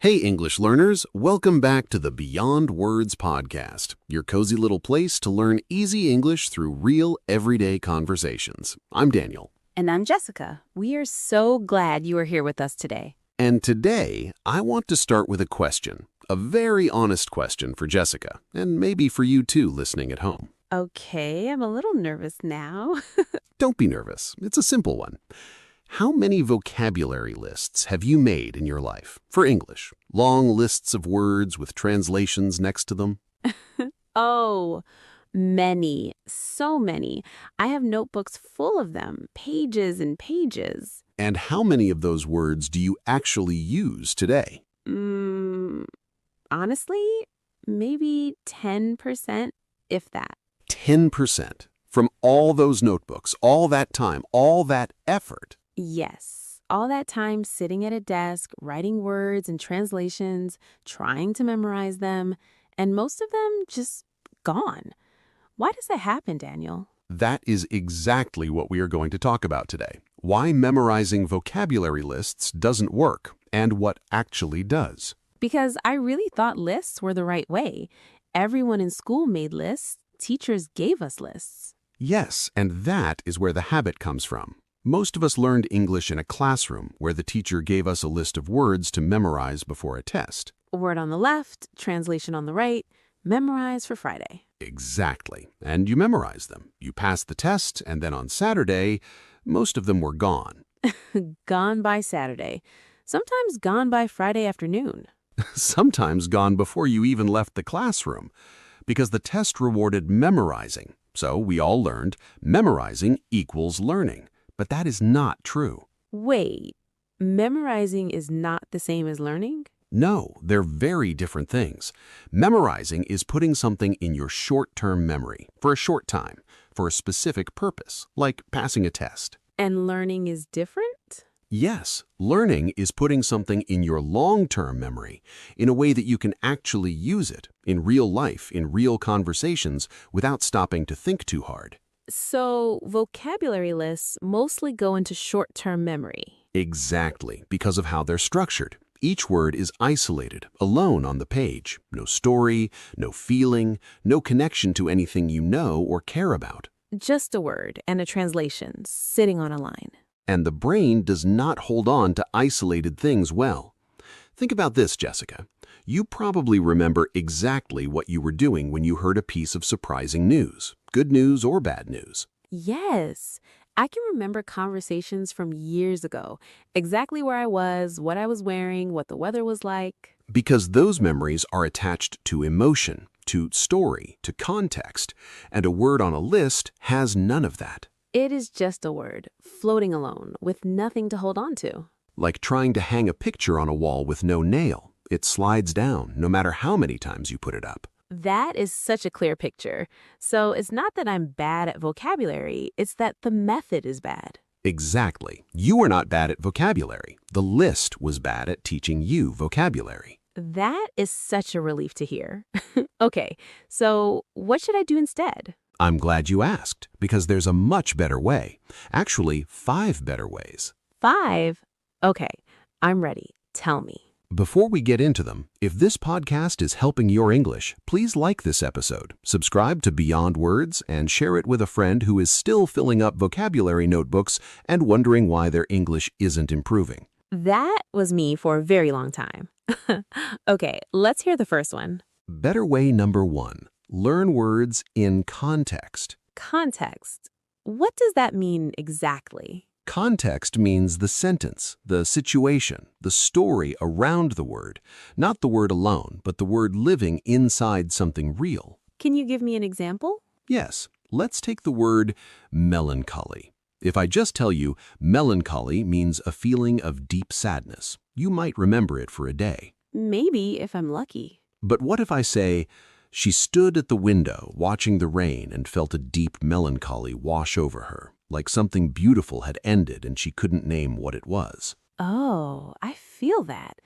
Hey, English learners, welcome back to the Beyond Words podcast, your cozy little place to learn easy English through real, everyday conversations. I'm Daniel. And I'm Jessica. We are so glad you are here with us today. And today, I want to start with a question, a very honest question for Jessica, and maybe for you too listening at home. Okay, I'm a little nervous now. Don't be nervous. It's a simple one. How many vocabulary lists have you made in your life for English? Long lists of words with translations next to them? Oh, many, so many. I have notebooks full of them, pages and pages. And how many of those words do you actually use today? Honestly, maybe 10%, if that. 10%. From all those notebooks, all that time, all that effort. Yes, all that time sitting at a desk, writing words and translations, trying to memorize them, and most of them just gone. Why does that happen, Daniel? That is exactly what we are going to talk about today. Why memorizing vocabulary lists doesn't work, and what actually does. Because I really thought lists were the right way. Everyone in school made lists. Teachers gave us lists. Yes, and that is where the habit comes from. Most of us learned English in a classroom where the teacher gave us a list of words to memorize before a test. Word on the left, translation on the right, memorize for Friday. Exactly. And you memorize them. You pass the test, and then on Saturday, most of them were gone. Gone by Saturday. Sometimes gone by Friday afternoon. Sometimes gone before you even left the classroom, because the test rewarded memorizing. So we all learned memorizing equals learning. But that is not true. Wait, memorizing is not the same as learning? No, they're very different things. Memorizing is putting something in your short-term memory for a short time, for a specific purpose, like passing a test. And learning is different? Yes, learning is putting something in your long-term memory in a way that you can actually use it in real life, in real conversations, without stopping to think too hard. So vocabulary lists mostly go into short-term memory. Exactly, because of how they're structured. Each word is isolated, alone on the page. No story, no feeling, no connection to anything you know or care about. Just a word and a translation sitting on a line. And the brain does not hold on to isolated things well. Think about this, Jessica. You probably remember exactly what you were doing when you heard a piece of surprising news, good news or bad news. Yes, I can remember conversations from years ago, exactly where I was, what I was wearing, what the weather was like. Because those memories are attached to emotion, to story, to context, and a word on a list has none of that. It is just a word, floating alone, with nothing to hold on to. Like trying to hang a picture on a wall with no nail. It slides down, no matter how many times you put it up. That is such a clear picture. So it's not that I'm bad at vocabulary, it's that the method is bad. Exactly. You were not bad at vocabulary. The list was bad at teaching you vocabulary. That is such a relief to hear. Okay, so what should I do instead? I'm glad you asked, because there's a much better way. Actually, 5 better ways. 5? Okay, I'm ready. Tell me. Before we get into them, if this podcast is helping your English, please like this episode, subscribe to Beyond Words, and share it with a friend who is still filling up vocabulary notebooks and wondering why their English isn't improving. That was me for a very long time. Okay, let's hear the first one. Better way number 1. Learn words in context. Context. What does that mean exactly? Context means the sentence, the situation, the story around the word, not the word alone, but the word living inside something real. Can you give me an example? Yes, let's take the word melancholy. If I just tell you melancholy means a feeling of deep sadness, you might remember it for a day. Maybe if I'm lucky. But what if I say, she stood at the window watching the rain and felt a deep melancholy wash over her, like something beautiful had ended and she couldn't name what it was. Oh, I feel that.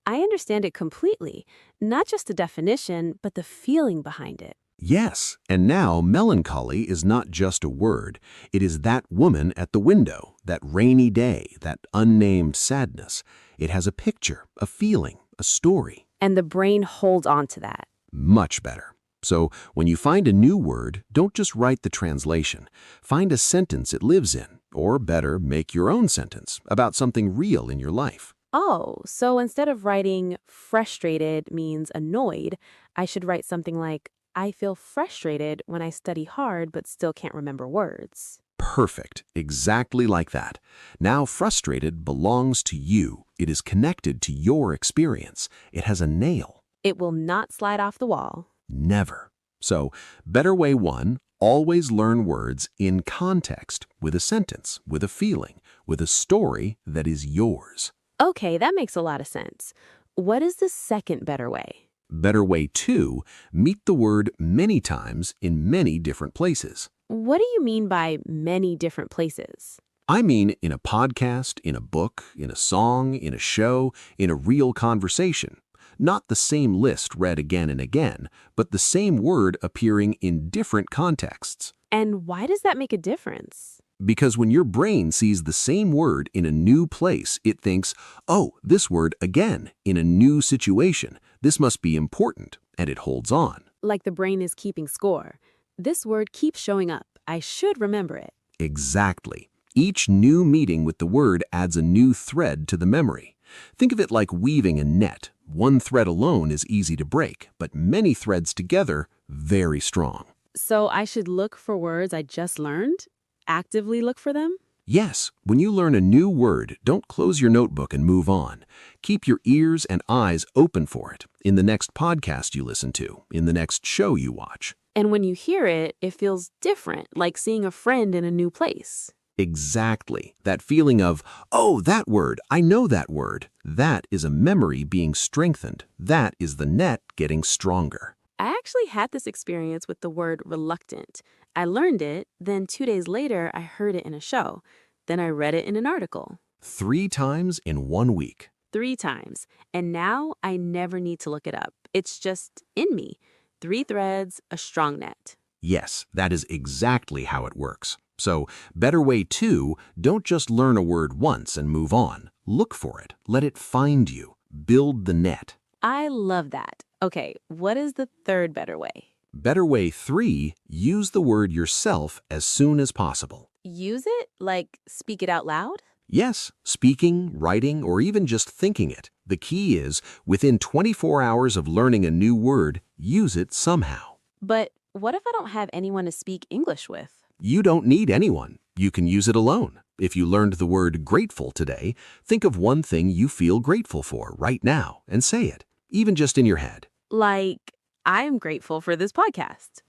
I understand it completely. Not just the definition, but the feeling behind it. Yes, and now melancholy is not just a word. It is that woman at the window, that rainy day, that unnamed sadness. It has a picture, a feeling, a story. And the brain holds on to that. Much better. So when you find a new word, don't just write the translation. Find a sentence it lives in, or better, make your own sentence about something real in your life. Oh, so instead of writing frustrated means annoyed, I should write something like, I feel frustrated when I study hard but still can't remember words. Perfect. Exactly like that. Now, frustrated belongs to you. It is connected to your experience. It has a nail. It will not slide off the wall. Never. So, better way one, always learn words in context, with a sentence, with a feeling, with a story that is yours. Okay, that makes a lot of sense. What is the second better way? Better way two, meet the word many times in many different places. What do you mean by many different places? I mean in a podcast, in a book, in a song, in a show, in a real conversation. Not the same list read again and again, but the same word appearing in different contexts. And why does that make a difference? Because when your brain sees the same word in a new place, it thinks, oh, this word again, in a new situation. This must be important, and it holds on. Like the brain is keeping score. This word keeps showing up. I should remember it. Exactly. Each new meeting with the word adds a new thread to the memory. Think of it like weaving a net. One thread alone is easy to break, but many threads together, very strong. So I should look for words I just learned? Actively look for them? Yes, when you learn a new word, don't close your notebook and move on. Keep your ears and eyes open for it in the next podcast you listen to, in the next show you watch. And when you hear it, it feels different, like seeing a friend in a new place. Exactly. That feeling of, oh, that word, I know that word. That is a memory being strengthened. That is the net getting stronger. I actually had this experience with the word reluctant. I learned it, then 2 days later, I heard it in a show. Then I read it in an article. 3 times in 1 week. 3 times. And now I never need to look it up. It's just in me. 3 threads, a strong net. Yes, that is exactly how it works. So, better way two, don't just learn a word once and move on. Look for it. Let it find you. Build the net. I love that. Okay, what is the third better way? Better way three, use the word yourself as soon as possible. Use it? Like speak it out loud? Yes, speaking, writing, or even just thinking it. The key is, within 24 hours of learning a new word, use it somehow. But what if I don't have anyone to speak English with? You don't need anyone. You can use it alone. If you learned the word grateful today, think of one thing you feel grateful for right now and say it, even just in your head. Like, I'm grateful for this podcast.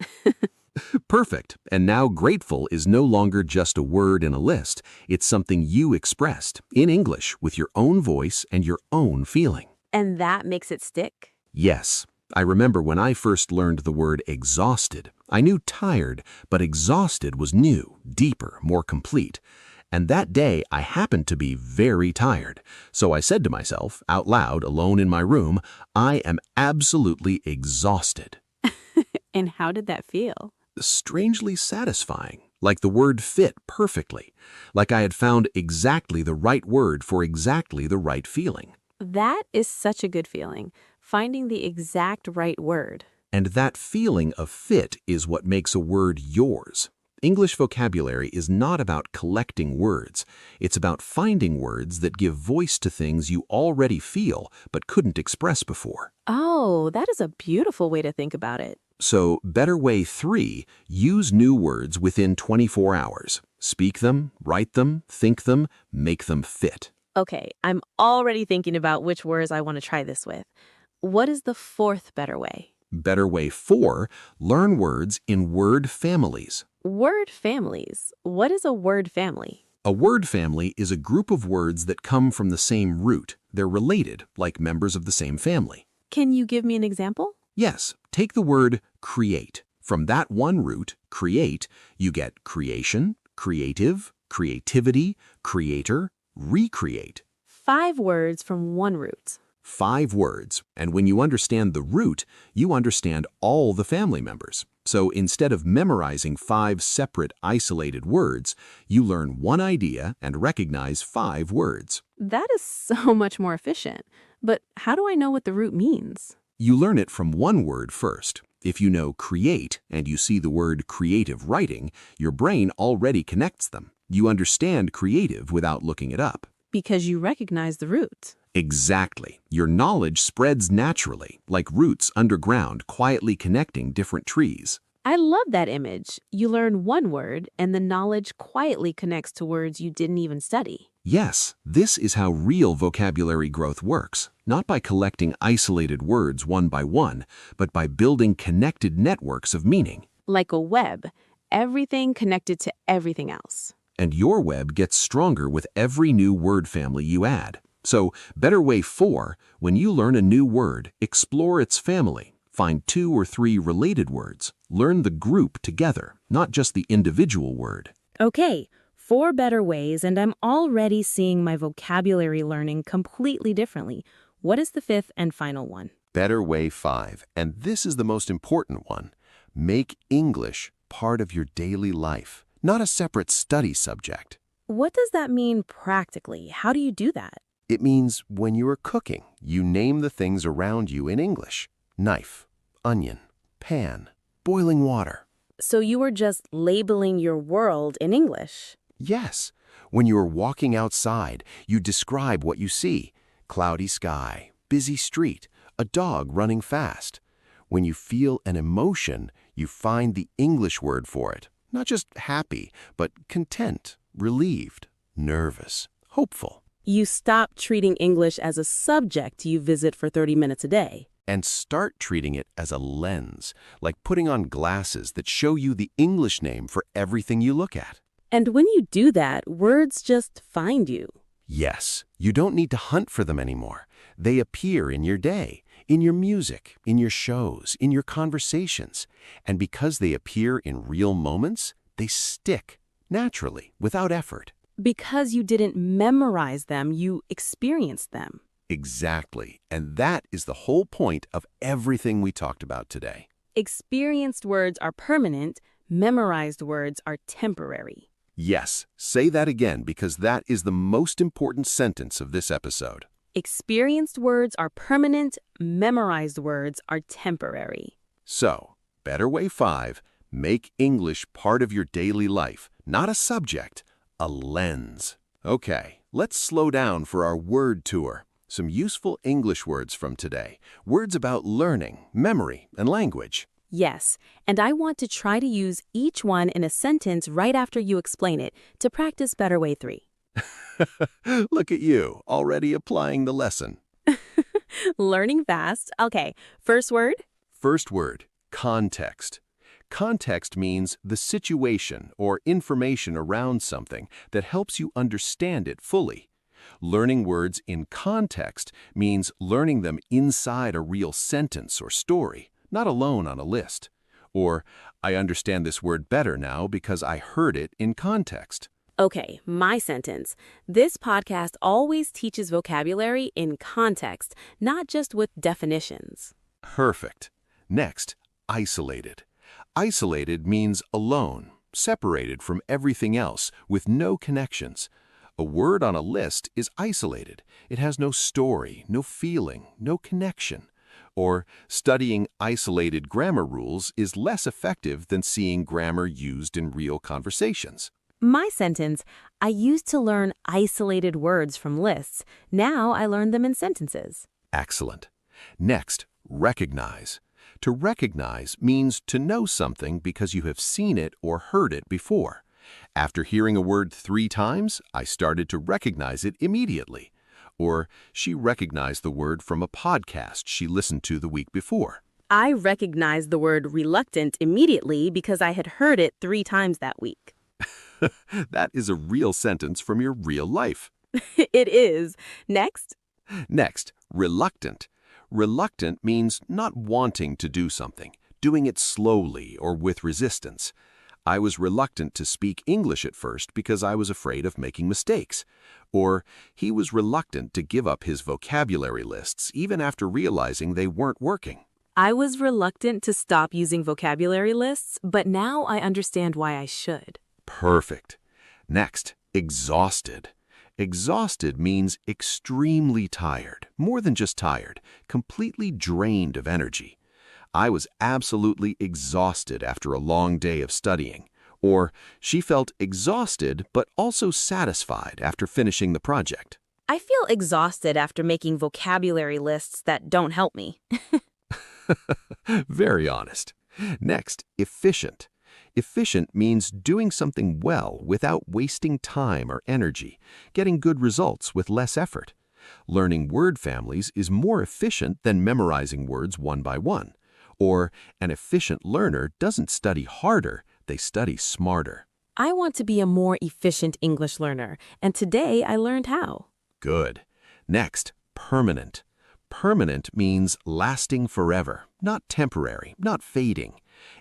Perfect. And now grateful is no longer just a word in a list. It's something you expressed in English with your own voice and your own feeling. And that makes it stick? Yes. I remember when I first learned the word exhausted. I knew tired, but exhausted was new, deeper, more complete. And that day, I happened to be very tired. So I said to myself, out loud, alone in my room, I am absolutely exhausted. And how did that feel? Strangely satisfying, like the word fit perfectly, like I had found exactly the right word for exactly the right feeling. That is such a good feeling, finding the exact right word. And that feeling of fit is what makes a word yours. English vocabulary is not about collecting words. It's about finding words that give voice to things you already feel but couldn't express before. Oh, that is a beautiful way to think about it. So, better way 3, use new words within 24 hours. Speak them, write them, think them, make them fit. Okay, I'm already thinking about which words I want to try this with. What is the fourth better way? Better way 4, learn words in word families. Word families. What is a word family? A word family is a group of words that come from the same root. They're related, like members of the same family. Can you give me an example? Yes, take the word create. From that one root, create, you get creation, creative, creativity, creator, recreate. 5 words from one root. 5 words, and when you understand the root, you understand all the family members. So instead of memorizing 5 separate, isolated words, you learn one idea and recognize 5 words. That is so much more efficient. But how do I know what the root means? You learn it from one word first. If you know create and you see the word creative writing, your brain already connects them. You understand creative without looking it up. Because you recognize the root. Exactly. Your knowledge spreads naturally, like roots underground quietly connecting different trees. I love that image. You learn one word, and the knowledge quietly connects to words you didn't even study. Yes, this is how real vocabulary growth works, not by collecting isolated words one by one, but by building connected networks of meaning. Like a web, everything connected to everything else. And your web gets stronger with every new word family you add. So, Better Way 4, when you learn a new word, explore its family. Find 2 or 3 related words. Learn the group together, not just the individual word. Okay, 4 better ways, and I'm already seeing my vocabulary learning completely differently. What is the 5th and final one? Better Way 5, and this is the most important one. Make English part of your daily life, not a separate study subject. What does that mean practically? How do you do that? It means when you are cooking, you name the things around you in English. Knife, onion, pan, boiling water. So you are just labeling your world in English. Yes, when you are walking outside, you describe what you see. Cloudy sky, busy street, a dog running fast. When you feel an emotion, you find the English word for it. Not just happy, but content, relieved, nervous, hopeful. You stop treating English as a subject you visit for 30 minutes a day. And start treating it as a lens, like putting on glasses that show you the English name for everything you look at. And when you do that, words just find you. Yes, you don't need to hunt for them anymore. They appear in your day, in your music, in your shows, in your conversations. And because they appear in real moments, they stick, naturally, without effort. Because you didn't memorize them, you experienced them. Exactly. And that is the whole point of everything we talked about today. Experienced words are permanent, memorized words are temporary. Yes, say that again because that is the most important sentence of this episode. Experienced words are permanent, memorized words are temporary. So, Better Way 5, make English part of your daily life, not a subject, a lens. Okay, let's slow down for our word tour. Some useful English words from today. Words about learning, memory, and language. Yes, and I want to try to use each one in a sentence right after you explain it to practice Better Way 3. Look at you, already applying the lesson. Learning fast. Okay, first word. First word, context. Context means the situation or information around something that helps you understand it fully. Learning words in context means learning them inside a real sentence or story, not alone on a list. Or, I understand this word better now because I heard it in context. Okay, my sentence. This podcast always teaches vocabulary in context, not just with definitions. Perfect. Next, isolated. Isolated means alone, separated from everything else, with no connections. A word on a list is isolated. It has no story, no feeling, no connection. Or studying isolated grammar rules is less effective than seeing grammar used in real conversations. My sentence, I used to learn isolated words from lists. Now I learn them in sentences. Excellent. Next, recognize. To recognize means to know something because you have seen it or heard it before. After hearing a word 3 times, I started to recognize it immediately. Or she recognized the word from a podcast she listened to the week before. I recognized the word reluctant immediately because I had heard it 3 times that week. That is a real sentence from your real life. It is. Next. Next, reluctant. Reluctant means not wanting to do something, doing it slowly or with resistance. I was reluctant to speak English at first because I was afraid of making mistakes. Or, he was reluctant to give up his vocabulary lists even after realizing they weren't working. I was reluctant to stop using vocabulary lists, but now I understand why I should. Perfect. Next, exhausted. Exhausted means extremely tired, more than just tired, completely drained of energy. I was absolutely exhausted after a long day of studying. Or, she felt exhausted but also satisfied after finishing the project. I feel exhausted after making vocabulary lists that don't help me. Very honest. Next, efficient. Efficient means doing something well without wasting time or energy, getting good results with less effort. Learning word families is more efficient than memorizing words one by one. Or, an efficient learner doesn't study harder, they study smarter. I want to be a more efficient English learner, and today I learned how. Good. Next, permanent. Permanent means lasting forever, not temporary, not fading.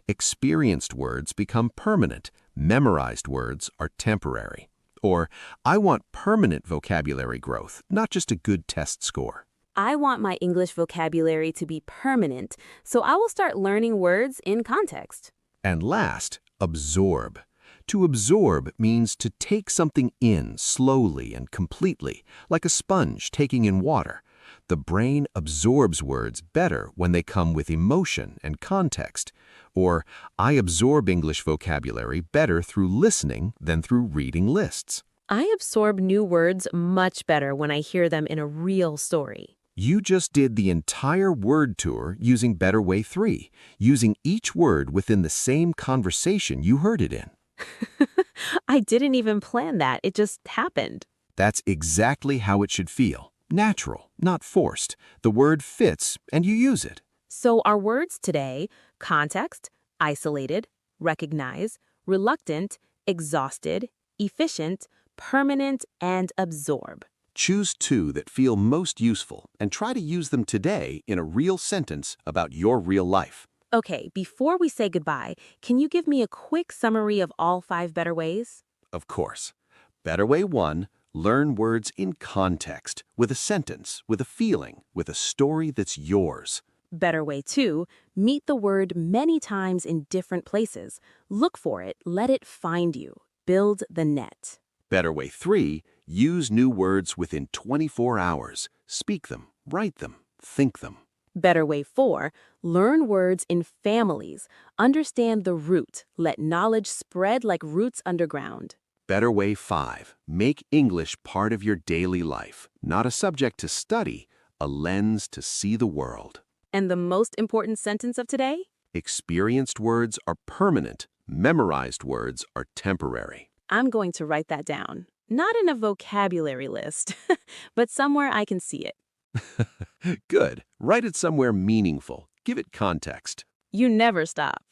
Experienced words become permanent. Memorized words are temporary. Or, I want permanent vocabulary growth, not just a good test score. I want my English vocabulary to be permanent, so I will start learning words in context. And last, absorb. To absorb means to take something in slowly and completely, like a sponge taking in water. The brain absorbs words better when they come with emotion and context. Or, I absorb English vocabulary better through listening than through reading lists. I absorb new words much better when I hear them in a real story. You just did the entire word tour using Better Way 3, using each word within the same conversation you heard it in. I didn't even plan that, it just happened. That's exactly how it should feel. Natural, not forced. The word fits and you use it. So our words today: context, isolated, recognize, reluctant, exhausted, efficient, permanent, and absorb. Choose two that feel most useful and try to use them today in a real sentence about your real life. Okay, before we say goodbye, can you give me a quick summary of all 5 better ways? Of course. Better Way 1, learn words in context, with a sentence, with a feeling, with a story that's yours. Better way 2, meet the word many times in different places. Look for it, let it find you. Build the net. Better Way 3, use new words within 24 hours. Speak them, write them, think them. Better way 4, learn words in families. Understand the root. Let knowledge spread like roots underground. Better Way 5, make English part of your daily life, not a subject to study, a lens to see the world. And the most important sentence of today? Experienced words are permanent, memorized words are temporary. I'm going to write that down. Not in a vocabulary list, but somewhere I can see it. Good. Write it somewhere meaningful. Give it context. You never stop.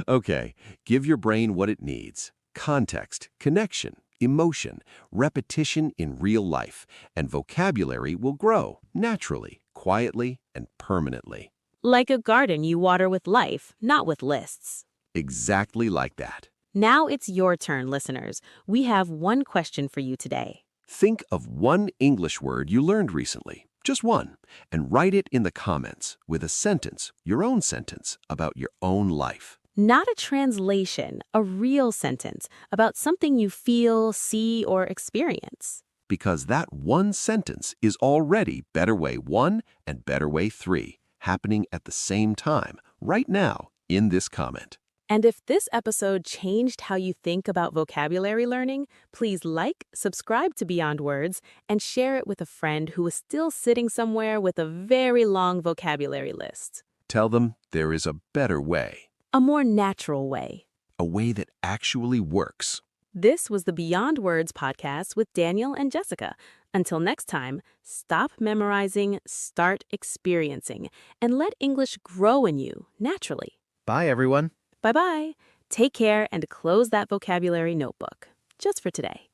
Okay, give your brain what it needs. Context, connection, emotion, repetition in real life, and vocabulary will grow naturally, quietly, and permanently. Like a garden you water with life, not with lists. Exactly like that. Now it's your turn, listeners. We have one question for you today. Think of one English word you learned recently, just one, and write it in the comments with a sentence, your own sentence, about your own life. Not a translation, a real sentence about something you feel, see, or experience. Because that one sentence is already Better Way 1 and Better Way 3, happening at the same time, right now, in this comment. And if this episode changed how you think about vocabulary learning, please like, subscribe to Beyond Words, and share it with a friend who is still sitting somewhere with a very long vocabulary list. Tell them there is a better way. A more natural way. A way that actually works. This was the Beyond Words podcast with Daniel and Jessica. Until next time, stop memorizing, start experiencing, and let English grow in you naturally. Bye, everyone. Bye-bye. Take care and close that vocabulary notebook. Just for today.